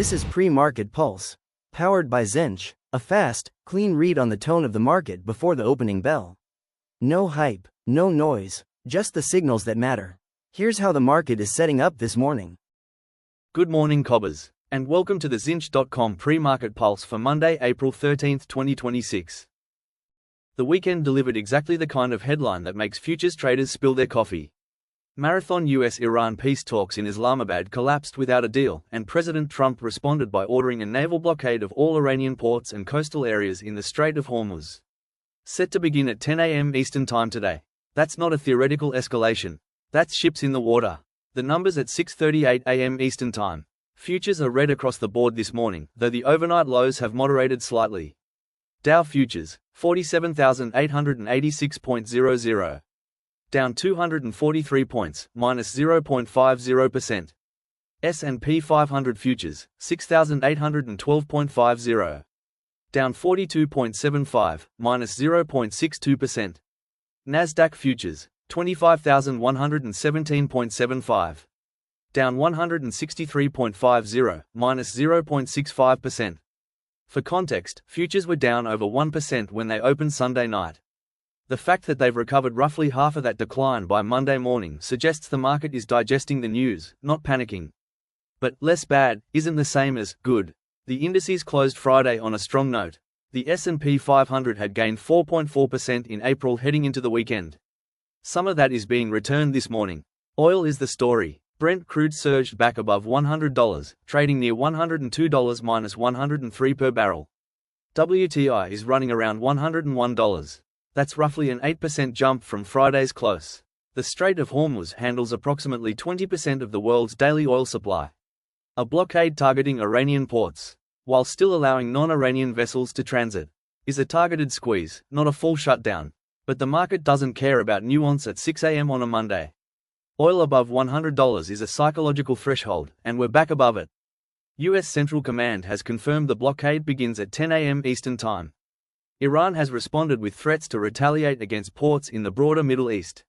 This is Pre-Market Pulse, powered by Zintch, a fast, clean read on the tone of the market before the opening bell. No hype, no noise, just the signals that matter. Here's how the market is setting up this morning. Good morning, cobbers, and welcome to the Zintch.com Pre-Market Pulse for Monday, April 13, 2026. The weekend delivered exactly the kind of headline that makes futures traders spill their coffee. Marathon US-Iran peace talks in Islamabad collapsed without a deal, and President Trump responded by ordering a naval blockade of all Iranian ports and coastal areas in the Strait of Hormuz. Set to begin at 10 a.m. Eastern Time today. That's not a theoretical escalation. That's ships in the water. The numbers at 6:38 a.m. Eastern Time. Futures are red across the board this morning, though the overnight lows have moderated slightly. Dow Futures, 47,886.00. Down 243 points, minus 0.50%. S&P 500 Futures, 6,812.50. Down 42.75, minus 0.62%. Nasdaq Futures, 25,117.75. Down 163.50, minus 0.65%. For context, futures were down over 1% when they opened Sunday night. The fact that they've recovered roughly half of that decline by Monday morning suggests the market is digesting the news, not panicking. But less bad isn't the same as good. The indices closed Friday on a strong note. The S&P 500 had gained 4.4% in April heading into the weekend. Some of that is being returned this morning. Oil is the story. Brent crude surged back above $100, trading near $102 minus 103 per barrel. WTI is running around $101. That's roughly an 8% jump from Friday's close. The Strait of Hormuz handles approximately 20% of the world's daily oil supply. A blockade targeting Iranian ports, while still allowing non-Iranian vessels to transit, is a targeted squeeze, not a full shutdown. But the market doesn't care about nuance at 6 a.m. on a Monday. Oil above $100 is a psychological threshold, and we're back above it. U.S. Central Command has confirmed the blockade begins at 10 a.m. Eastern Time. Iran has responded with threats to retaliate against ports in the broader Middle East.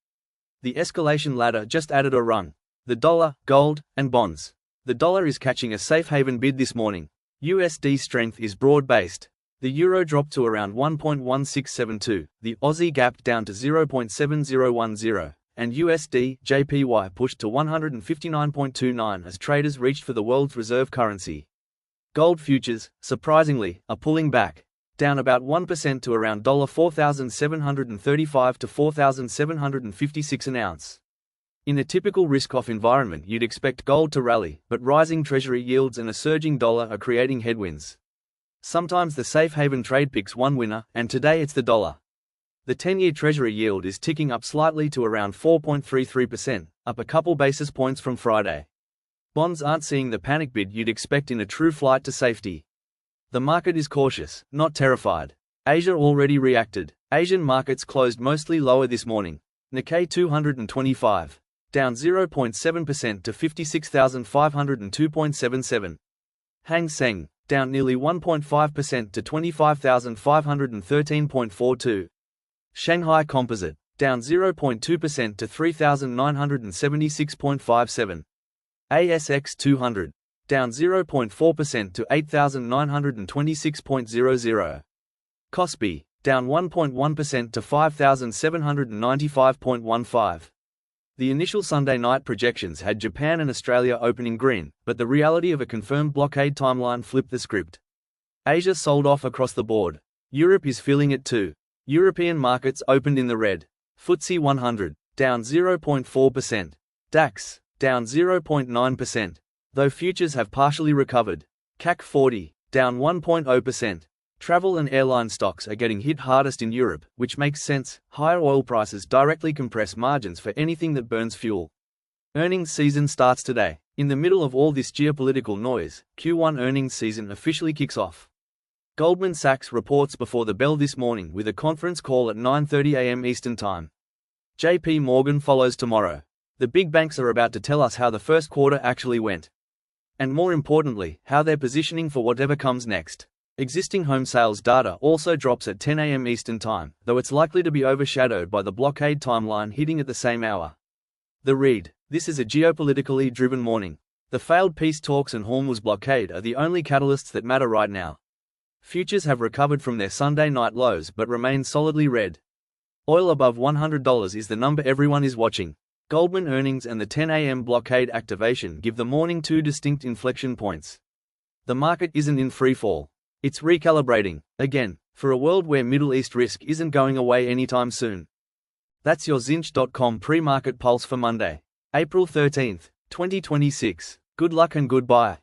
The escalation ladder just added a rung. The dollar, gold, and bonds. The dollar is catching a safe haven bid this morning. USD strength is broad-based. The euro dropped to around 1.1672, the Aussie gapped down to 0.7010, and USD JPY pushed to 159.29 as traders reached for the world's reserve currency. Gold futures, surprisingly, are pulling back, down about 1% to around $4,735 to $4,756 an ounce. In a typical risk-off environment, you'd expect gold to rally, but rising treasury yields and a surging dollar are creating headwinds. Sometimes the safe haven trade picks one winner, and today it's the dollar. The 10-year treasury yield is ticking up slightly to around 4.33%, up a couple basis points from Friday. Bonds aren't seeing the panic bid you'd expect in a true flight to safety. The market is cautious, not terrified. Asia already reacted. Asian markets closed mostly lower this morning. Nikkei 225, down 0.7% to 56,502.77. Hang Seng, down nearly 1.5% to 25,513.42. Shanghai Composite, down 0.2% to 3,976.57. ASX 200, down 0.4% to 8,926.00. Kospi, down 1.1% to 5,795.15. The initial Sunday night projections had Japan and Australia opening green, but the reality of a confirmed blockade timeline flipped the script. Asia sold off across the board. Europe is feeling it too. European markets opened in the red. FTSE 100, down 0.4%. DAX, down 0.9%. Though futures have partially recovered. CAC 40, down 1.0%. Travel and airline stocks are getting hit hardest in Europe, which makes sense. Higher oil prices directly compress margins for anything that burns fuel. Earnings season starts today. In the middle of all this geopolitical noise, Q1 earnings season officially kicks off. Goldman Sachs reports before the bell this morning with a conference call at 9:30 a.m. Eastern Time. JP Morgan follows tomorrow. The big banks are about to tell us how the first quarter actually went. And more importantly, how they're positioning for whatever comes next. Existing home sales data also drops at 10 a.m. Eastern Time, though it's likely to be overshadowed by the blockade timeline hitting at the same hour. The read: this is a geopolitically driven morning. The failed peace talks and Hormuz blockade are the only catalysts that matter right now. Futures have recovered from their Sunday night lows but remain solidly red. Oil above $100 is the number everyone is watching. Goldman earnings and the 10 a.m. blockade activation give the morning two distinct inflection points. The market isn't in free fall. It's recalibrating, again, for a world where Middle East risk isn't going away anytime soon. That's your Zintch.com pre-market pulse for Monday, April 13, 2026. Good luck and goodbye.